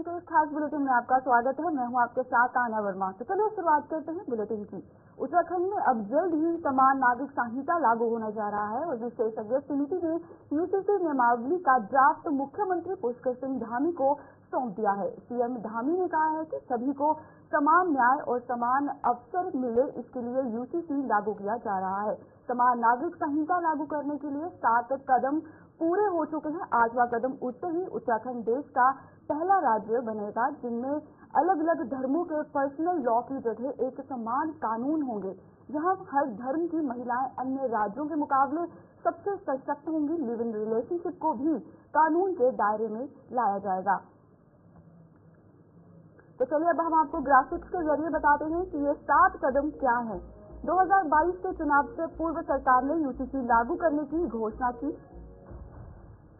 के इस खास बुलेटिन में आपका स्वागत है। मैं हूं आपके साथ तान्या वर्मा। तो चलिए शुरुआत करते हैं बुलेटिन की। उत्तराखंड में अब जल्द ही समान नागरिक संहिता लागू होने जा रहा है और विशेषज्ञ समिति ने यूसीसी नियमावली का ड्राफ्ट मुख्यमंत्री पुष्कर सिंह धामी को सौंप दिया है। सीएम धामी ने कहा है कि सभी को समान न्याय और समान अवसर मिले, इसके लिए यूसीसी लागू किया जा रहा है। समान नागरिक संहिता लागू करने के लिए 7 कदम पूरे हो चुके हैं। 8वां कदम उठते ही उत्तराखंड देश का पहला राज्य बनेगा जिनमें अलग अलग धर्मों के पर्सनल लॉ की जगह एक समान कानून होंगे, जहां हर धर्म की महिलाएं अन्य राज्यों के मुकाबले सबसे सशक्त होंगी। लिव इन रिलेशनशिप को भी कानून के दायरे में लाया जाएगा। तो चलिए अब हम आपको ग्राफिक्स के जरिए बताते हैं कि ये 7 कदम क्या हैं। 2022 के चुनाव से पूर्व सरकार ने यूसीसी लागू करने की घोषणा की।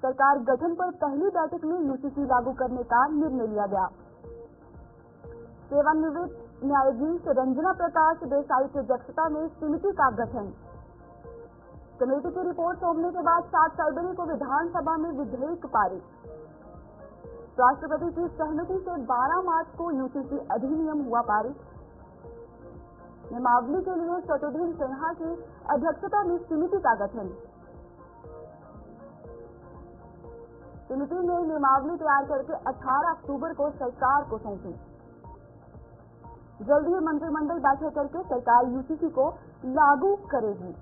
सरकार गठन पर पहली बैठक में यूसीसी लागू करने का निर्णय लिया गया। सेवानिवृत्त न्यायाधीश रंजना प्रकाश देसाई की अध्यक्षता में समिति का गठन। कमेटी की रिपोर्ट सौंपने के बाद 7 फरवरी को विधानसभा में विधेयक पारित। राष्ट्रपति की सहमति से 12 मार्च को यूसीसी अधिनियम हुआ पारित। नियमावली के लिए शत्रुघ्न सिन्हा की अध्यक्षता में समिति का गठन। समिति ने नियमावली तैयार करके 18 अक्टूबर को सरकार को सौंपी। जल्द ही मंत्रिमंडल बैठक करके सरकार यूसीसी को लागू करेगी।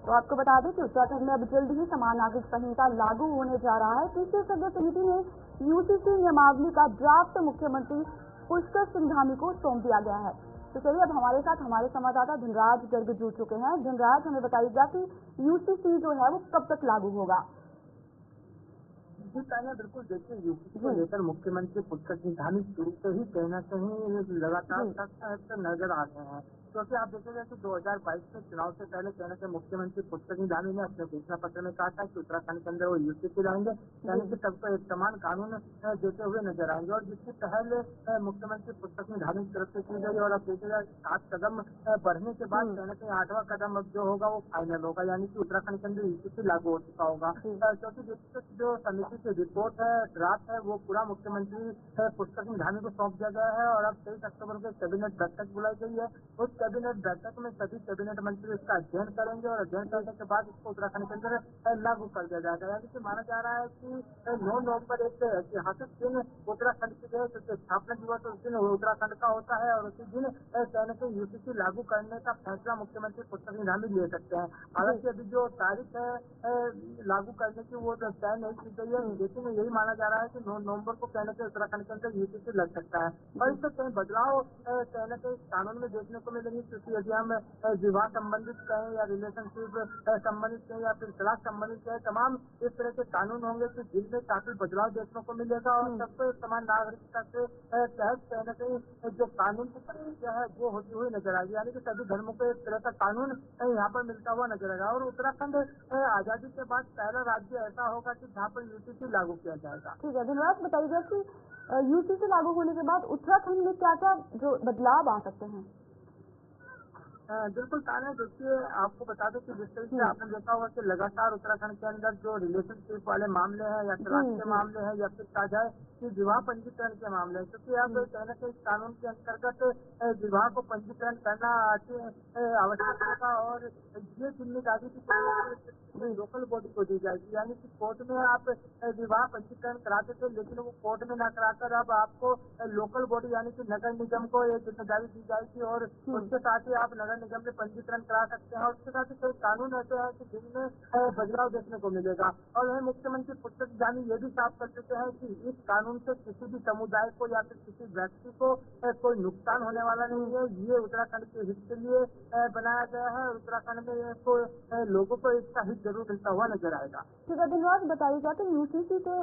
तो आपको बता दें कि उत्तराखंड में अब जल्द ही समान नागरिक संहिता लागू होने जा रहा है। विशेषज्ञ समिति ने यूसीसी नियमावली का ड्राफ्ट मुख्यमंत्री पुष्कर सिंह धामी को सौंप दिया गया है। तो चलिए अब हमारे साथ हमारे संवाददाता धनराज गर्ग जुड़ चुके हैं। धनराज, हमें बताइएगा कि यूसीसी जो है वो कब तक लागू होगा? जी तान्या, बिल्कुल देखिए, यूपी को लेकर मुख्यमंत्री पुष्कर सिंह धामी शुरू से ही कहीं न कहीं लगातार सख्त नजर आ रहे हैं, क्योंकि आप देखेंगे कि 2022 के चुनाव से पहले कहीं न कहीं मुख्यमंत्री पुष्कर सिंह धामी ने अपने घोषणा पत्र में कहा था कि उत्तराखंड के अंदर वो यूसीसी लाएंगे, यानी कि सबको एक समान कानून देते हुए नजर आएंगे। और जिसकी पहल मुख्यमंत्री पुष्कर सिंह धामी की तरफ से की गई और अब देखिएगा 7 कदम बढ़ने के बाद कहीं न कहीं 8वां कदम अब जो होगा वो फाइनल होगा, यानी कि उत्तराखंड के अंदर यूसीसी लागू हो चुका होगा। क्योंकि जो समिति की रिपोर्ट है, ड्राफ्ट है, वो पूरा मुख्यमंत्री पुष्कर सिंह धामी को सौंप दिया गया है और अब 23 अक्टूबर को कैबिनेट बैठक बुलाई गई है। उस कैबिनेट बैठक में सभी कैबिनेट मंत्री इसका अध्ययन करेंगे और अध्ययन करने के बाद इसको उत्तराखंड के अंदर लागू कर दिया जाएगा। यानी कि माना जा रहा है कि 9 नवंबर एक ऐतिहासिक दिन उत्तराखंड की जो स्थापना दिवस उस दिन उत्तराखंड का होता है और उसी दिन कहीं न कहीं यूसीसी लागू करने का फैसला मुख्यमंत्री पुष्कर सिंह धामी ले सकते हैं। हालांकि अभी जो तारीख है लागू करने की वो तय नहीं की गई है, लेकिन यही माना जा रहा है कि 9 नवंबर को कहीं न कहीं उत्तराखंड के अंदर यूसीसी लग सकता है। और इससे कहीं बदलाव कहीं न कहीं कानून में देखने को मिलेंगे, क्योंकि यदि हम विवाह संबंधित कहें या रिलेशनशिप संबंधित कहें या फिर तलाक संबंधित कहें, तमाम इस तरह के कानून होंगे कि जिनमें काफी बदलाव देखने को मिलेगा और सबको समान नागरिकता से तहत कहीं न कहीं जो कानून की प्रक्रिया है वो होती हुई नजर आएगी, यानी कि सभी धर्मों को एक तरह का कानून यहाँ पर मिलता हुआ नजर आएगा। और उत्तराखंड आजादी के बाद पहला राज्य ऐसा होगा कि जहाँ पर यूसीसी लागू किया जाएगा। ठीक है धन्यवाद। बताइएगा कि यूसीसी लागू होने के बाद उत्तराखंड में क्या क्या जो बदलाव आ सकते हैं? बिल्कुल तान्या, देखिए आपको बता दें कि जिस तरीके से आपने देखा होगा कि लगातार उत्तराखंड के अंदर जो रिलेशनशिप वाले मामले हैं या तलाक के मामले हैं या फिर कहा जाए कि विवाह पंजीकरण के मामले हैं, क्योंकि अब कहीं न कहीं कानून के अंतर्गत विवाह को पंजीकरण करना आवश्यक होगा और ये जिम्मेदारी भी लोकल बॉडी को दी जाएगी। यानी कि कोर्ट में आप विवाह पंजीकरण कराते थे, लेकिन वो कोर्ट में न कराकर अब आपको लोकल बॉडी यानी कि नगर निगम को ये जिम्मेदारी दी जाएगी और उसके साथ ही आप नगर निगम में पंजीकरण करा सकते हैं। और उसके साथ ही कई कानून ऐसे हैं कि जिनमें बदलाव देखने को मिलेगा। और वही मुख्यमंत्री पुष्कर सिंह धामी ये भी साफ कर चुके हैं कि इस कानून से किसी भी समुदाय को या फिर किसी व्यक्ति को कोई नुकसान होने वाला नहीं है। ये उत्तराखंड के हित के लिए बनाया गया है और उत्तराखंड में लोगों को इसका हित जरूर मिलता हुआ नजर आएगा। ठीक है धन्यवाद। बताइएगा कि यूसीसी के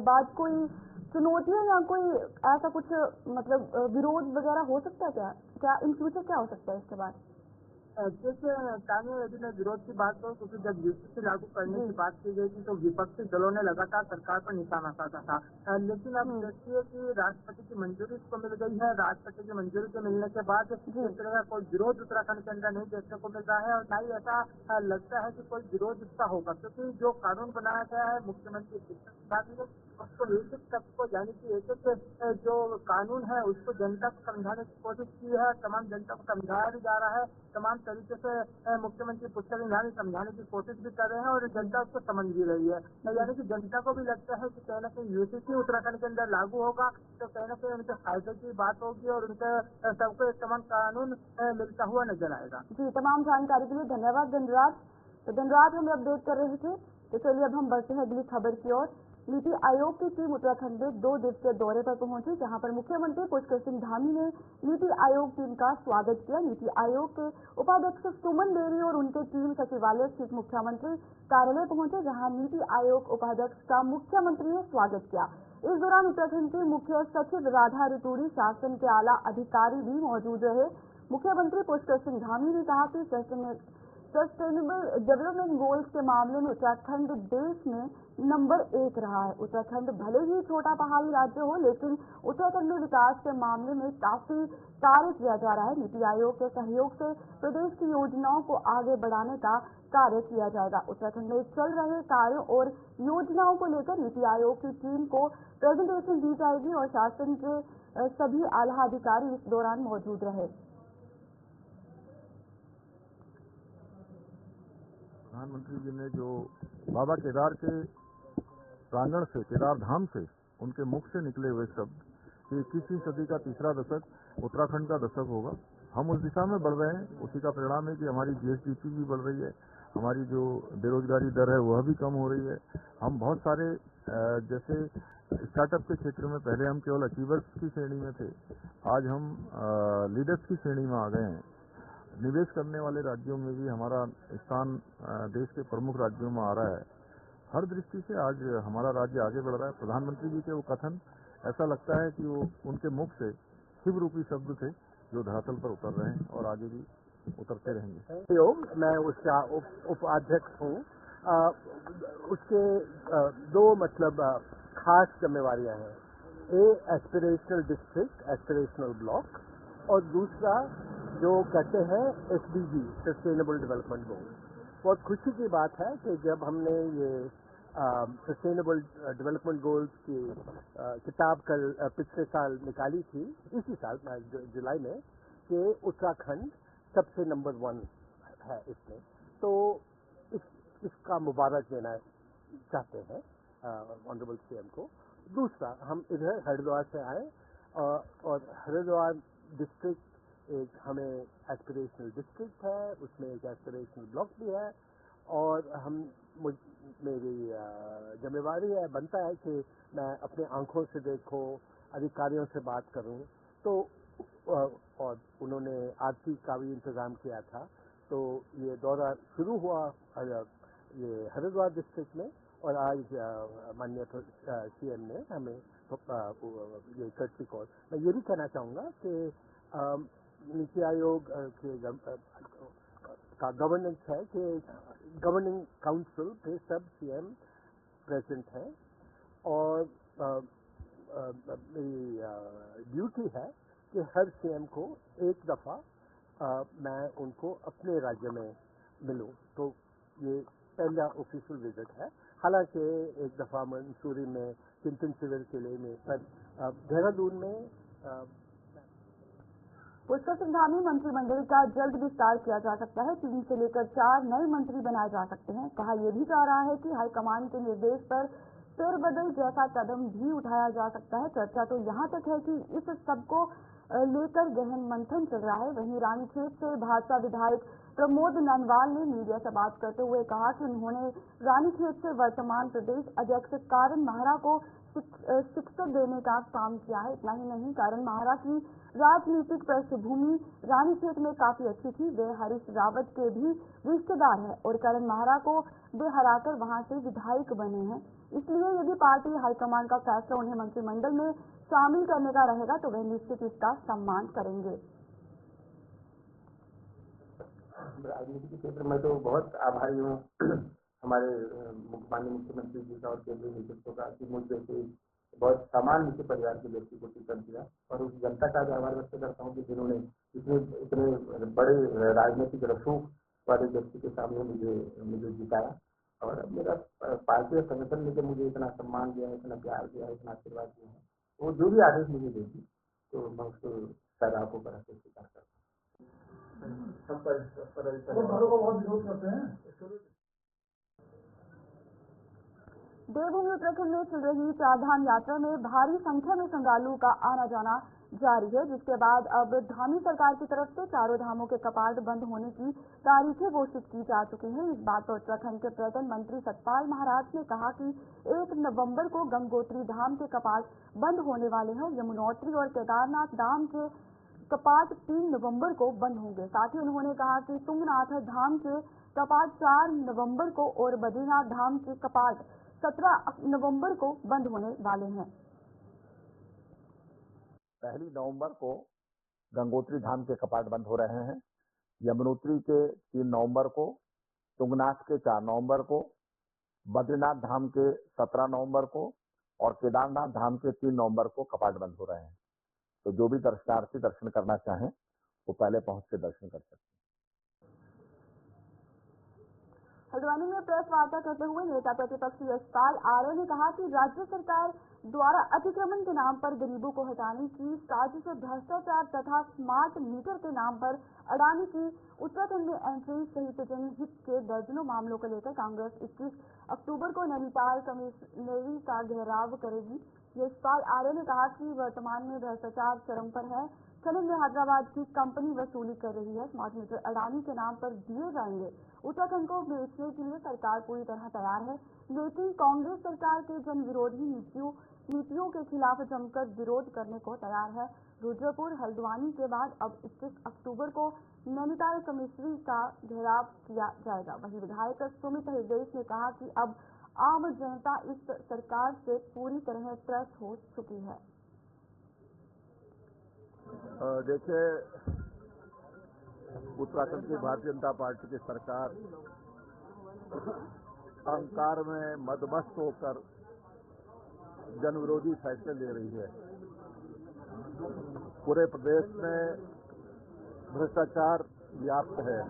बाद कोई चुनौतियां या कोई ऐसा कुछ मतलब विरोध वगैरह हो सकता है क्या इन फ्यूचर क्या हो सकता है इसके बाद? देखिए कानून यदि मैं विरोध की बात करूँ, क्योंकि जब यूसीसी लागू करने की बात की गई थी तो विपक्षी दलों ने लगातार सरकार पर निशाना साधा था। लेकिन अब देखिए कि राष्ट्रपति की मंजूरी इसको मिल गई है। राष्ट्रपति की मंजूरी के मिलने के बाद इस तरह का कोई विरोध उत्तराखंड के अंदर नहीं देखने को मिल रहा है, और न ही ऐसा लगता है कि कोई विरोध इसका होगा, क्योंकि जो कानून बनाया गया है मुख्यमंत्री शिक्षा विभाग ने उसको एक एक तक को, यानी कि एक एक जो कानून है उसको जनता को समझाने की कोशिश की है। तमाम जनता को समझाया भी जा रहा है, तमाम तरीके से मुख्यमंत्री पुष्कर सिंह धामी समझाने की कोशिश भी कर रहे हैं, और जनता उसको समझ भी रही है। यानी कि जनता को भी लगता है कि कहीं न कहीं यूसीसी उत्तराखंड के अंदर लागू होगा तो कहीं न कहीं उनके फायदे की बात होगी और उनके सबको एक समान कानून मिलता हुआ नजर आएगा। जी, तमाम जानकारी के लिए धन्यवाद धनराज। तो धनराज हमें अपडेट कर रहे थे। तो चलिए अब हम बढ़ते हैं अगली खबर की ओर। नीति आयोग की टीम उत्तराखंड में 2 दिवसीय दौरे पर पहुंची, जहां पर मुख्यमंत्री पुष्कर सिंह धामी ने नीति आयोग टीम का स्वागत किया। नीति आयोग के उपाध्यक्ष सुमन बेरी और उनके टीम सचिवालय स्थित मुख्यमंत्री कार्यालय पहुंचे, जहां नीति आयोग उपाध्यक्ष का मुख्यमंत्री ने स्वागत किया। इस दौरान उत्तराखंड के मुख्य सचिव राधा रितूड़ी, शासन के आला अधिकारी भी मौजूद रहे। मुख्यमंत्री पुष्कर सिंह धामी ने कहा कि सस्टेनेबल डेवलपमेंट गोल्स के मामले में उत्तराखंड देश में नंबर 1 रहा है। उत्तराखंड भले ही छोटा पहाड़ी राज्य हो, लेकिन उत्तराखंड में विकास के मामले में काफी कार्य किया जा रहा है। नीति आयोग के सहयोग से प्रदेश की योजनाओं को आगे बढ़ाने का कार्य किया जाएगा। उत्तराखंड में चल रहे कार्यों और योजनाओं को लेकर नीति आयोग की टीम को प्रेजेंटेशन दी जाएगी और शासन के सभी आला अधिकारी इस दौरान मौजूद रहे। प्रधानमंत्री जी ने जो बाबा केदार के प्रांगण से, केदार धाम से, उनके मुख से निकले हुए शब्द कि 21वीं सदी का तीसरा दशक उत्तराखंड का दशक होगा, हम उस दिशा में बढ़ रहे हैं। उसी का परिणाम है कि हमारी जीएसडीपी भी बढ़ रही है, हमारी जो बेरोजगारी दर है वह भी कम हो रही है। हम बहुत सारे जैसे स्टार्टअप के क्षेत्र में पहले हम केवल अचीवर्स की श्रेणी में थे, आज हम लीडर्स की श्रेणी में आ गए हैं। निवेश करने वाले राज्यों में भी हमारा स्थान देश के प्रमुख राज्यों में आ रहा है। हर दृष्टि से आज हमारा राज्य आगे बढ़ रहा है। प्रधानमंत्री जी के वो कथन, ऐसा लगता है कि वो उनके मुख से शिव रूपी शब्द थे जो धरातल पर उतर रहे हैं और आगे भी उतरते रहेंगे। मैं उसका उपाध्यक्ष हूँ। उसके 2 खास जिम्मेवारियां हैं। एस्पिरेशनल डिस्ट्रिक्ट, एस्पिरेशनल ब्लॉक, और दूसरा जो कहते हैं SDG, सस्टेनेबल डेवलपमेंट गोल। बहुत खुशी की बात है कि जब हमने ये सस्टेनेबल डेवलपमेंट गोल्स की किताब कल पिछले साल निकाली थी, इसी साल जुलाई में, कि उत्तराखंड सबसे नंबर 1 है इसमें, तो इसका मुबारक देना चाहते हैं ऑनरेबल सीएम को। दूसरा, हम इधर हरिद्वार से आए और हरिद्वार डिस्ट्रिक्ट एक हमें एस्पिरेशनल डिस्ट्रिक्ट है, उसमें एक एस्पिरेशनल ब्लॉक भी है, और मेरी जिम्मेवारी है, बनता है कि मैं अपने आंखों से देखूं, अधिकारियों से बात करूं। तो और उन्होंने आरती का भी इंतजाम किया था, तो ये दौरा शुरू हुआ ये हरिद्वार डिस्ट्रिक्ट में, और आज माननीय सीएम ने हमें ये कर्टसी कॉल। मैं ये भी कहना चाहूँगा कि नीति आयोग का गवर्नेंस है कि गवर्निंग काउंसिल पे सब सीएम प्रेजेंट हैं, और मेरी ड्यूटी है कि हर सीएम को एक दफ़ा मैं उनको अपने राज्य में मिलूं। तो ये पहला ऑफिशियल विजिट है। हालांकि एक दफ़ा मंसूरी में, चिंतन शिविर के लिए में, पर देहरादून में पुष्कर सिंह धामी मंत्रिमंडल का जल्द विस्तार किया जा सकता है। 3 से लेकर 4 नए मंत्री बनाए जा सकते हैं। कहा यह भी जा रहा है कि हाईकमान के निर्देश पर फेरबदल जैसा कदम भी उठाया जा सकता है। चर्चा तो यहाँ तक है कि इस सबको लेकर गहन मंथन चल रहा है। वहीं रानीखेत से भाजपा विधायक प्रमोद ननवाल ने मीडिया से बात करते हुए कहा कि उन्होंने रानीखेत से वर्तमान प्रदेश अध्यक्ष कारण महारा को शिक्षक देने का काम किया है। इतना ही नहीं, कारण महारा की राजनीतिक पृष्ठभूमि रानीखेत में काफी अच्छी थी। वे हरीश रावत के भी रिश्तेदार हैं और करण महारा को वे हराकर वहां से विधायक बने हैं। इसलिए यदि पार्टी हाईकमान का फैसला उन्हें मंत्रिमंडल में शामिल करने का रहेगा तो वह निश्चित इसका सम्मान करेंगे। राजनीति के क्षेत्र में तो बहुत आभारी हूँ हमारे माननीय मुख्यमंत्री जी का और केंद्रीय नेतृत्व का कि मुझ जैसे बहुत सामान्य से परिवार के व्यक्ति को टिकट दिया और उस जनता का भी आभार व्यक्त करता हूँ कि जिन्होंने इतने बड़े राजनीतिक रसूख वाले व्यक्ति के सामने मुझे जिताया और मेरा पार्टी और संगठन ने जब मुझे इतना सम्मान दिया, इतना प्यार दिया, इतना आशीर्वाद दिया है, वो जो भी आदेश मुझे देगी तो मैं उसको सराहों पर स्वीकार करता हूँ। देवभूमि उत्तराखंड में चल रही चारधाम यात्रा में भारी संख्या में श्रद्धालुओं का आना जाना जारी है, जिसके बाद अब धामी सरकार की तरफ से चारों धामों के कपाट बंद होने की तारीखें घोषित की जा चुकी हैं। इस बात पर उत्तराखंड के पर्यटन मंत्री सतपाल महाराज ने कहा कि 1 नवंबर को गंगोत्री धाम के कपाट बंद होने वाले हैं। यमुनोत्री और केदारनाथ धाम के कपाट 3 नवंबर को बंद होंगे। साथ ही उन्होंने कहा कि तुंगनाथ धाम के कपाट 4 नवंबर को और बद्रीनाथ धाम के कपाट 17 नवंबर को बंद होने वाले हैं। 1 नवंबर को गंगोत्री धाम के कपाट बंद हो रहे हैं। यमुनोत्री के 3 नवंबर को, तुंगनाथ के 4 नवंबर को, बद्रीनाथ धाम के 17 नवंबर को और केदारनाथ धाम के 3 नवंबर को कपाट बंद हो रहे हैं। तो जो भी दर्शनार्थी दर्शन करना चाहें वो पहले पहुंच के दर्शन कर सकते हैं। हल्द्वानी में प्रेस वार्ता करते हुए नेता प्रतिपक्ष यशपाल आर्य ने कहा कि राज्य सरकार द्वारा अतिक्रमण के नाम पर गरीबों को हटाने की साजिश, भ्रष्टाचार तथा स्मार्ट मीटर के नाम पर अडानी की उत्तराखंड में एंट्री सहित जनहित के दर्जनों मामलों को लेकर कांग्रेस 21 अक्टूबर को नैनीताल कमिश्नरी का घेराव करेगी। यशपाल आर्य ने कहा कि वर्तमान में भ्रष्टाचार चरम पर है। खनन में हैदराबाद की कंपनी वसूली कर रही है। स्मार्ट मीटर अडानी के नाम पर दिए जाएंगे। उत्तराखंड को बेचने के लिए सरकार पूरी तरह तैयार है, लेकिन कांग्रेस सरकार के जन विरोधी नीतियों के खिलाफ जमकर विरोध करने को तैयार है। रुद्रपुर हल्द्वानी के बाद अब 21 अक्टूबर को नैनीताल कमिश्नरी का घेराव किया जाएगा। वहीं विधायक सुमित हृदयेश ने कहा कि अब आम जनता इस सरकार से पूरी तरह त्रस्त हो चुकी है। देखिए, उत्तराखंड की भारतीय जनता पार्टी की सरकार अहंकार में मदमस्त होकर जन विरोधी फैसले ले रही है। पूरे प्रदेश में भ्रष्टाचार व्याप्त है।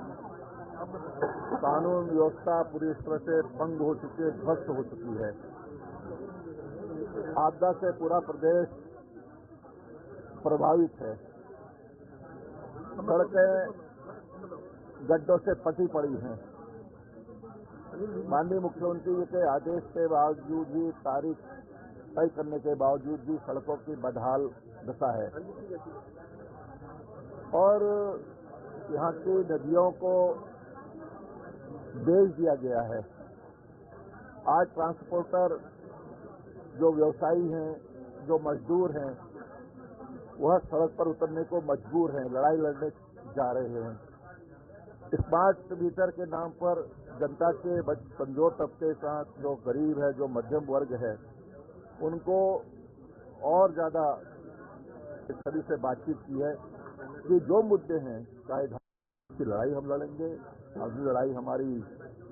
कानून व्यवस्था पूरी तरह से भंग हो चुकी है, ध्वस्त हो चुकी है। आपदा से पूरा प्रदेश प्रभावित है। सड़कें गड्ढों से पटी पड़ी हैं। माननीय मुख्यमंत्री के आदेश के बावजूद भी, तारीख तय करने के बावजूद भी सड़कों की बदहाल दशा है और यहाँ की नदियों को बेच दिया गया है। आज ट्रांसपोर्टर, जो व्यवसायी हैं, जो मजदूर हैं, वह सड़क पर उतरने को मजबूर हैं, लड़ाई लड़ने जा रहे हैं। स्मार्ट मीटर के नाम पर जनता के कमजोर तबके के साथ जो गरीब है, जो मध्यम वर्ग है, उनको और ज्यादा इस तरह से बातचीत की है कि जो मुद्दे हैं, चाहे की लड़ाई हम लड़ेंगे, अगली लड़ाई हमारी,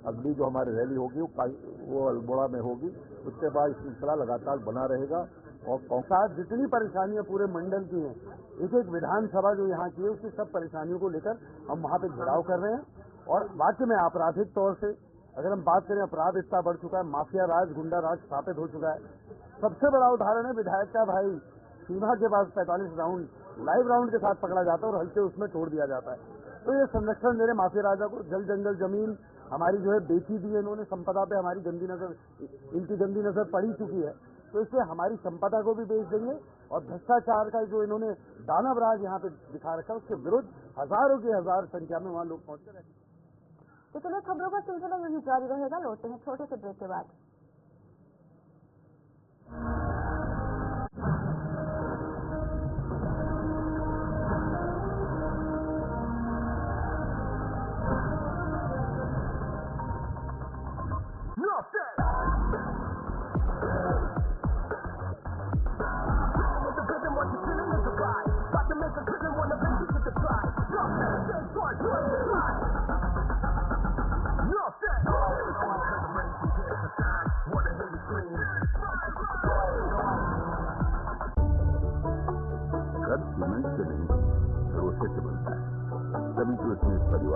अगली जो हमारी रैली होगी वो अल्मोड़ा में होगी। उसके बाद सिलसिला लगातार बना रहेगा और साथ जितनी परेशानियां पूरे मंडल की हैं, एक एक विधानसभा जो यहाँ की है, उसकी सब परेशानियों को लेकर हम वहाँ पे घेराव कर रहे हैं। और वाकई में आपराधिक तौर से अगर हम बात करें, अपराध इतना बढ़ चुका है, माफिया राज, गुंडा राज स्थापित हो चुका है। सबसे बड़ा उदाहरण है विधायक का भाई सीमा के पास 45 राउंड लाइव राउंड के साथ पकड़ा जाता है और हल्के उसमें तोड़ दिया जाता है। तो ये संरक्षण मेरे माफिया राजा को जल जंगल जमीन हमारी जो है बेची दी है इन्होंने, संपदा पे हमारी गंदी नजर, इनकी गंदी नजर पड़ी चुकी है। तो इससे हमारी संपदा को भी बेच देंगे और भ्रष्टाचार का जो इन्होंने दानव राज यहाँ पे दिखा रखा है, उसके विरुद्ध हजारों की हजार संख्या में वहाँ लोग पहुंचते रहे। तो चलिए खबरों का सिलसिला यही जारी रहेगा। लौटते हैं छोटे से ब्रेक के बाद।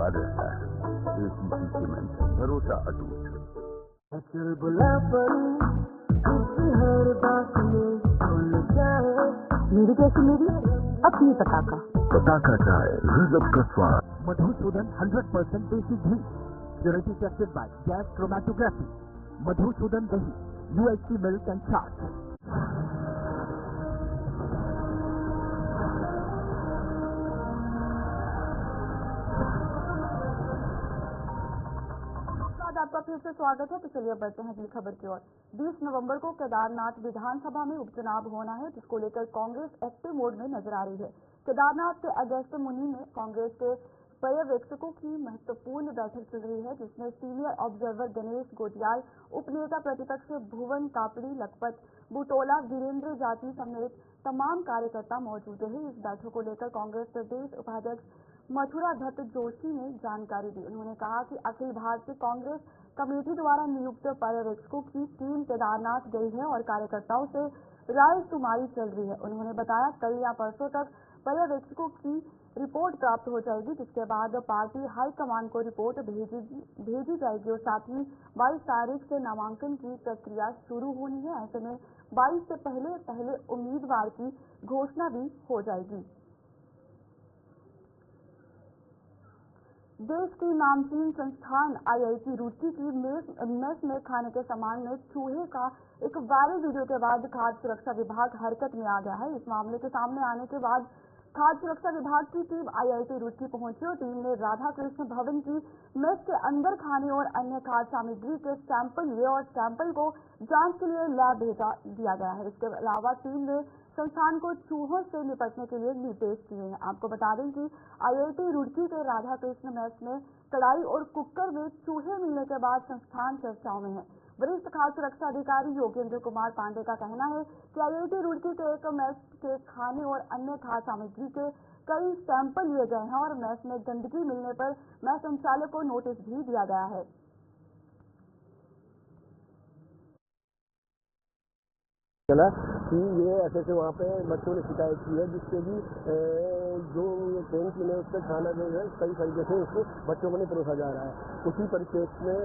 याद रहता है। एसीसी सीमेंट, भरोसा अटूट। अचल बुला पड़ी हर बात में भूल जाए मेरी कैसी मेरी अपनी पटाखा पटाखा चाय, गजब का स्वाद। Madhusudan 100% desi ghee, purity tested by gas chromatography. Madhusudan दही, UHT मिल्क एंड चाट। आपका फिर से स्वागत है। तो चलिए बढ़ते हैं अगली खबर की ओर। 20 नवंबर को केदारनाथ विधानसभा में उपचुनाव होना है, जिसको लेकर कांग्रेस एक्टिव मोड में नजर आ रही है। केदारनाथ के अगस्त मुनि में कांग्रेस के पर्यवेक्षकों की महत्वपूर्ण बैठक चल रही है, जिसमें सीनियर ऑब्जर्वर गणेश गोटियाल, उपनेता प्रतिपक्ष भुवन कापड़ी, लखपत बुटोला, वीरेंद्र जाति समेत तमाम कार्यकर्ता मौजूद हैं। इस बैठक को लेकर कांग्रेस प्रदेश उपाध्यक्ष मथुरा दत्त जोशी ने जानकारी दी। उन्होंने कहा कि अखिल भारतीय कांग्रेस कमेटी द्वारा नियुक्त पर्यवेक्षकों की टीम केदारनाथ गई है और कार्यकर्ताओं से राय शुमारी चल रही है। उन्होंने बताया कल या परसों तक पर्यवेक्षकों की रिपोर्ट प्राप्त हो जाएगी, जिसके बाद पार्टी हाईकमान को रिपोर्ट भेजी जाएगी और साथ ही 22 तारीख से नामांकन की प्रक्रिया शुरू होनी है। ऐसे में 22 से पहले उम्मीदवार की घोषणा भी हो जाएगी। देश की नामचीन संस्थान IIT रुड़की की मेस में खाने के सामान में चूहे का एक वायरल वीडियो के बाद खाद्य सुरक्षा विभाग हरकत में आ गया है। इस मामले के सामने आने के बाद खाद्य सुरक्षा विभाग की टीम IIT रुड़की पहुंची और टीम ने राधा कृष्ण भवन की मेस के अंदर खाने और अन्य खाद्य सामग्री के सैंपल लिए और सैंपल को जांच के लिए लैब भेजा दिया गया है। इसके अलावा टीम ने संस्थान को चूहों से निपटने के लिए निर्देश दिए हैं। आपको बता दें कि IIT रुड़की के राधा कृष्ण मेस में कढ़ाई और कुकर में चूहे मिलने के बाद संस्थान चर्चाओं में है। वरिष्ठ खाद्य सुरक्षा अधिकारी योगेंद्र कुमार पांडे का कहना है कि IIT रुड़की के एक मेस के खाने और अन्य खाद्य सामग्री के कई सैंपल लिए गए हैं और मेस में गंदगी मिलने पर मेस संचालक को नोटिस भी दिया गया है। चला कि ये ऐसे वहाँ पे बच्चों ने शिकायत की है, जिससे भी जो कैंटीन है उसका खाना जो है कई तरीके से उसको बच्चों को नहीं परोसा जा रहा है। उसी परिप्रेक्ष्य में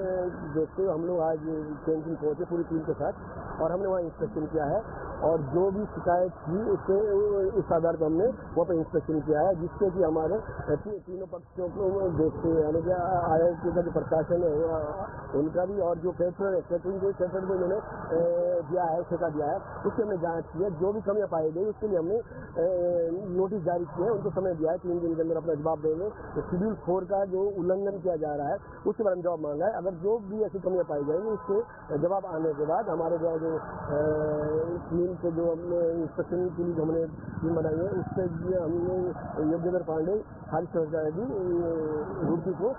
देखते हुए हम लोग आज कैंटीन पहुँचे पूरी टीम के साथ और हमने वहाँ इंस्पेक्शन किया है और जो भी शिकायत थी उससे उस आधार पर हमने वहाँ पर इंस्पेक्शन किया है, जिससे कि हमारे तीनों पक्षों को देखते हुए यानी कि IIT का जो प्रशासन है उनका भी और जो कैटरिंग को उन्होंने दिया है, ठेका दिया है, उसकी हमने जांच की है। जो भी कमियां पाई गई उसके लिए हमने नोटिस जारी किए हैं, उनको समय दिया है 3 दिन के अंदर अपना जवाब देंगे। तो शेड्यूल 4 का जो उल्लंघन किया जा रहा है उसके बारे में जवाब मांगा है। अगर जो भी ऐसी कमियां पाई जाएंगी उसके जवाब आने के बाद हमारे जो टीम के जो हमने इंस्पेक्शन के लिए हमने टीम बनाई है उससे हमने योगेंद्र पांडे खाद्य सुरक्षा रुड़की को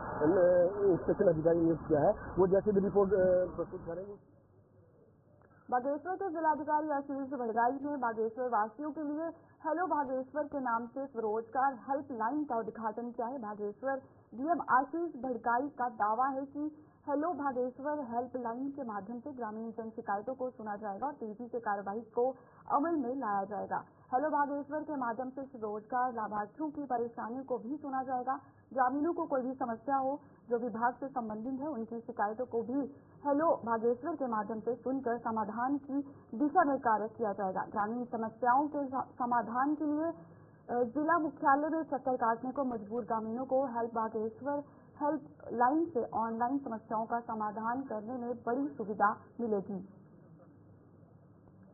इंस्पेक्शन अधिकारी नियुक्त किया है। वो जैसे भी रिपोर्ट प्रस्तुत करेंगे। बागेश्वर के जिलाधिकारी आशीष भड़गाई ने बागेश्वर वासियों के लिए हेलो बागेश्वर के नाम से स्वरोजगार हेल्पलाइन का उद्घाटन किया है। बागेश्वर DM आशीष भड़गाई का दावा है कि हेलो बागेश्वर हेल्पलाइन के माध्यम से ग्रामीण जन शिकायतों को सुना जाएगा और तेजी से कार्यवाही को अमल में लाया जाएगा। हेलो बागेश्वर के माध्यम से स्वरोजगार लाभार्थियों की परेशानियों को भी सुना जाएगा। ग्रामीणों को कोई भी समस्या हो जो विभाग से संबंधित है उनकी शिकायतों को भी हेलो बागेश्वर के माध्यम से सुनकर समाधान की दिशा में कार्य किया जाएगा। ग्रामीण समस्याओं के समाधान के लिए जिला मुख्यालय में चक्कर काटने को मजबूर ग्रामीणों को हेल्प बागेश्वर हेल्पलाइन से ऑनलाइन समस्याओं का समाधान करने में बड़ी सुविधा मिलेगी।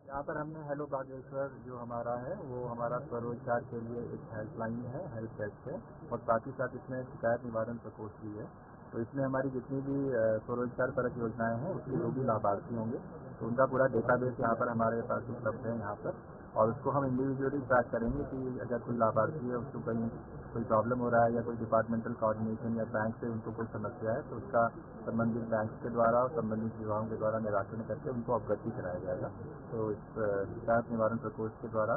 यहाँ पर हमने हेलो बागेश्वर जो हमारा है वो हमारा स्वरोजगार के लिए एक हेल्पलाइन है, हेल्प डेस्क है और साथ ही साथ इसमें शिकायत निवारण प्रकोष्ठ भी है। तो इसमें हमारी जितनी भी स्वरोजगार परक योजनाएं हैं उसके जो भी लाभार्थी होंगे तो उनका पूरा डेटाबेस यहाँ पर हमारे पास उपलब्ध है यहाँ पर और उसको हम इंडिविजुअली ट्रैक करेंगे कि अगर कोई लाभार्थी है उसको कहीं कोई प्रॉब्लम हो रहा है या कोई डिपार्टमेंटल कोऑर्डिनेशन या बैंक से उनको कोई समस्या है तो उसका संबंधित बैंक के द्वारा और संबंधित विभागों के द्वारा निराकरण करके उनको अवगति कराया जाएगा। तो इस शिकायत निवारण प्रकोष्ठ के द्वारा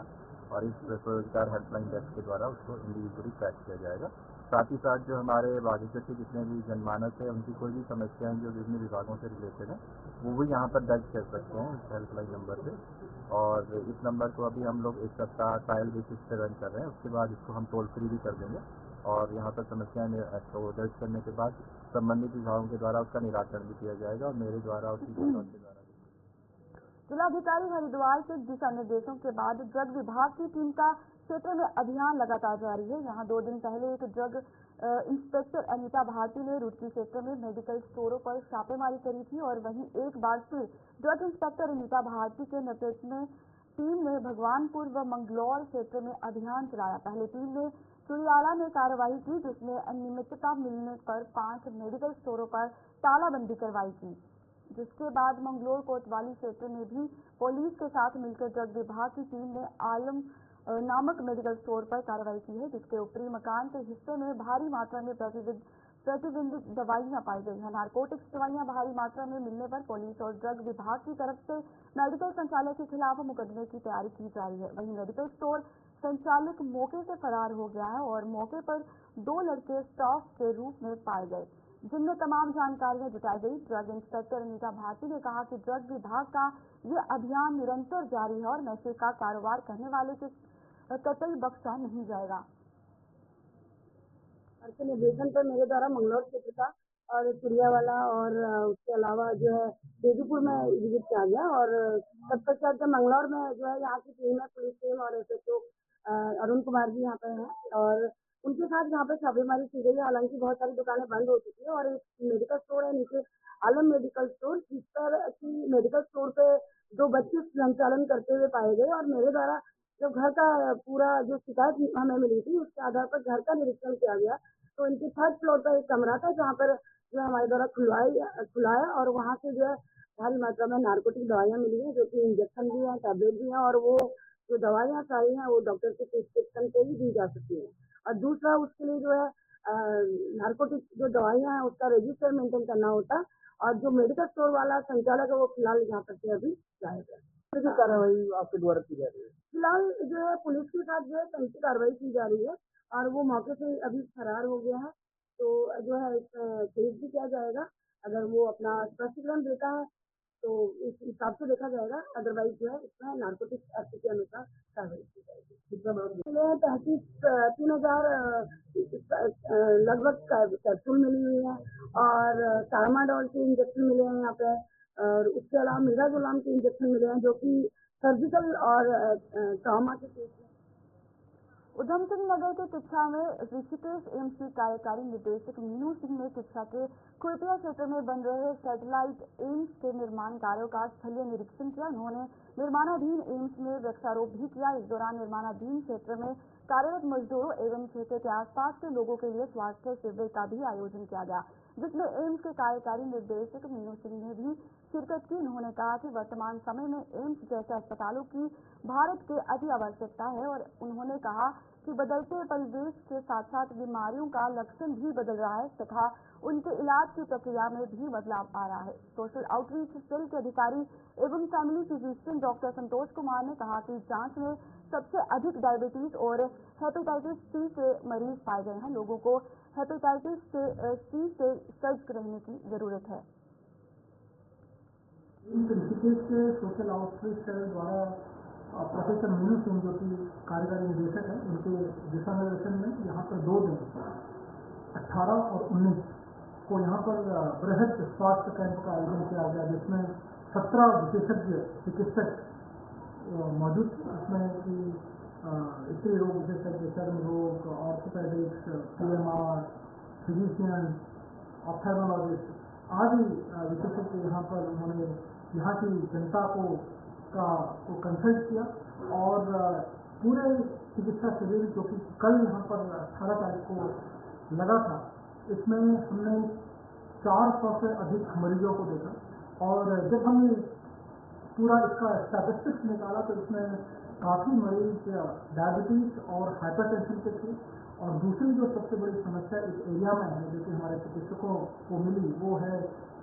और इस स्वरोजगार हेल्पलाइन डेस्क के द्वारा उसको इंडिविजुअली ट्रैक किया जाएगा। साथ ही साथ जो हमारे बागेश्वर के जितने भी जनमानस है उनकी कोई भी समस्याएं जो विभिन्न विभागों से रिलेटेड है वो भी यहाँ पर दर्ज कर सकते हैं इस हेल्पलाइन नंबर पे और इस नंबर को अभी हम लोग 1 सप्ताह ट्रायल बेसिस पे रन कर रहे हैं। उसके बाद इसको हम टोल फ्री भी कर देंगे और यहाँ पर समस्याएं को दर्ज करने के बाद संबंधित विभागों के द्वारा उसका निराकरण भी किया जाएगा और मेरे द्वारा और के द्वारा। जिलाधिकारी हरिद्वार के दिशा निर्देशों के बाद ड्रग विभाग की टीम का क्षेत्र में अभियान लगातार जारी है। यहाँ 2 दिन पहले एक ड्रग इंस्पेक्टर अनीता भारती ने रुड़की क्षेत्र में मेडिकल स्टोरों पर छापेमारी करी थी और वहीं एक बार फिर ड्रग इंस्पेक्टर अनीता भारती के नेतृत्व में टीम ने भगवानपुर व मंगलौर क्षेत्र में अभियान चलाया। पहले टीम ने चुड़ियाला में कार्रवाई की, जिसमें अनियमितता मिलने पर 5 मेडिकल स्टोरों पर तालाबंदी करवाई की, जिसके बाद मंगलौर कोतवाली क्षेत्र में भी पुलिस के साथ मिलकर ड्रग विभाग की टीम ने आलम नामक मेडिकल स्टोर पर कार्रवाई की है, जिसके ऊपरी मकान के हिस्से में भारी मात्रा में प्रतिबंधित दवाइयां पाई गई हैं। नारकोटिक्स दवाइयां भारी मात्रा में मिलने पर पुलिस और ड्रग विभाग की तरफ से मेडिकल संचालक के खिलाफ मुकदमे की तैयारी की जा रही है। वहीं मेडिकल स्टोर संचालक मौके से फरार हो गया है और मौके पर 2 लड़के स्टाफ के रूप में पाए गए, जिनमें तमाम जानकारियां जुटाई गई। ड्रग इंस्पेक्टर अनीता भारती ने कहा कि ड्रग विभाग का ये अभियान निरंतर जारी है और नशे का कारोबार करने वाले के कतई बख्शा नहीं जाएगा। के निर्देशन पर मेरे द्वारा मंगलौर क्षेत्र का और चिड़ियावाला और उसके अलावा जो है बेगूपुर में विजिट किया गया और तत्पश्चात मंगलौर में जो है यहाँ की टीम है, पुलिस टीम और SHO अरुण कुमार जी यहाँ पे हैं और उनके साथ यहाँ पे छापेमारी की गई है। हालांकि बहुत सारी दुकानें बंद हो चुकी है और एक मेडिकल स्टोर है नीचे आलम मेडिकल स्टोर, जिस पर की मेडिकल स्टोर पे 2 बच्चे संचालन करते हुए पाए गए और मेरे द्वारा जो घर का पूरा जो शिकायत हमें मिली थी उसके आधार पर घर का निरीक्षण किया गया। तो इनके 3rd फ्लोर पर एक कमरा था जहाँ पर जो हमारे द्वारा खुलाया और वहाँ से जो है भारी मात्रा में नारकोटिक दवाइयाँ मिली हैं, जो कि इंजेक्शन भी है, टैबलेट भी है और वो जो दवाइयाँ सारी हैं वो डॉक्टर के प्रिस्क्रिप्शन पे ही दी जा सकती है। और दूसरा उसके लिए जो है नारकोटिक जो दवाइयाँ हैं उसका रजिस्टर मेंटेन करना होता और जो मेडिकल स्टोर वाला संचालक है वो फिलहाल यहाँ पर से अभी गायब है। जो कार्रवाई आपके द्वारा की जा रही है फिलहाल जो है पुलिस के साथ जो है संयुक्त कार्रवाई की जा रही है और वो मौके से अभी फरार हो गया है। तो जो है इसमें केस भी किया जाएगा। अगर वो अपना स्पष्टीकरण देता है तो इस हिसाब से देखा जाएगा, अदरवाइज जो है इसमें नारकोटिक्स एक्ट के अनुसार कार्रवाई की जाएगी। कितना 3,000 लगभग कैप्सूल मिली हुई है और टार्माडोल के इंजेक्शन मिले हैं यहाँ पे और उसके अलावा मिराजोलाम के इंजेक्शन मिले हैं जो कि सर्जिकल और ट्रॉमा के केस में। उधम सिंह नगर के किच्छा में ऋषिकेश एम्स की कार्यकारी निदेशक मीनू सिंह ने किच्छा के खुर्टिया क्षेत्र में बन रहे सैटेलाइट एम्स के निर्माण कार्यों का स्थलीय निरीक्षण किया। उन्होंने निर्माणाधीन एम्स में वृक्षारोप भी किया। इस दौरान निर्माणाधीन क्षेत्र में कार्यरत मजदूरों एवं क्षेत्र के आसपास के लोगों के लिए स्वास्थ्य शिविर का भी आयोजन किया गया, जिसमें एम्स के कार्यकारी निर्देशक मीनू सिंह ने भी शिरकत की। उन्होंने कहा कि वर्तमान समय में एम्स जैसे अस्पतालों की भारत के अति आवश्यकता है और उन्होंने कहा कि बदलते परिवेश के साथ साथ बीमारियों का लक्षण भी बदल रहा है तथा उनके इलाज की प्रक्रिया में भी बदलाव आ रहा है। सोशल आउटरीच सेल के अधिकारी एवं family physician doctor Santosh Kumar ने कहा कि जांच में सबसे अधिक डायबिटीज और हेपेटाइटिस C के मरीज पाए गए हैं। लोगों को हेपेटाइटिस C से सजग रहने की जरूरत है। ऋषिकेश के सोशल आउटरीच सेल द्वारा प्रोफेसर मीनू सिंह जो कि कार्यकारी निदेशक हैं, उनके दिशा निर्देशन में यहाँ पर 2 दिन 18 और 19 को यहाँ पर बृहद स्वास्थ्य कैंप का आयोजन किया गया, जिसमें 17 विशेषज्ञ चिकित्सक मौजूद थे। इसमें कि स्त्री रोग विशेषज्ञ, चर्म रोग, ऑर्थोपेडिक्स, PMR, फिजिशियन, ऑप्थेल्मोलॉजिस्ट आदि विशेषज्ञ यहाँ पर उन्होंने यहाँ की जनता को कंसल्ट किया और पूरे चिकित्सा शिविर जो कि कल यहाँ पर 18 तारीख को लगा था, इसमें हमने 400 से अधिक मरीजों को देखा और जब हमने पूरा इसका स्टैटिस्टिक्स निकाला तो इसमें काफ़ी मरीज डायबिटीज और हाइपरटेंशन के थे और दूसरी जो सबसे बड़ी समस्या इस एरिया में है जो कि हमारे चिकित्सकों को मिली वो है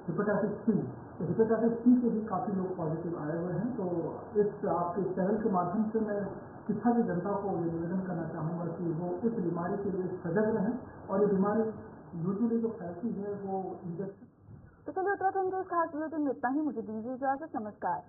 हेपेटाइटिस C। तो हेपेटाइटिस C के भी काफ़ी लोग पॉजिटिव आए हुए हैं। तो इस आपके चैनल के माध्यम से मैं किच्छा की जनता को ये निवेदन करना चाहूँगा कि वो इस बीमारी के लिए सजग रहें और ये बीमारी यूजुअली जो फैलती है वो इंजेक्शन। तो चलिए उत्तराखंड के इस खास बुलेटिन में इतना ही। मुझे दीजिए इजाजत। नमस्कार।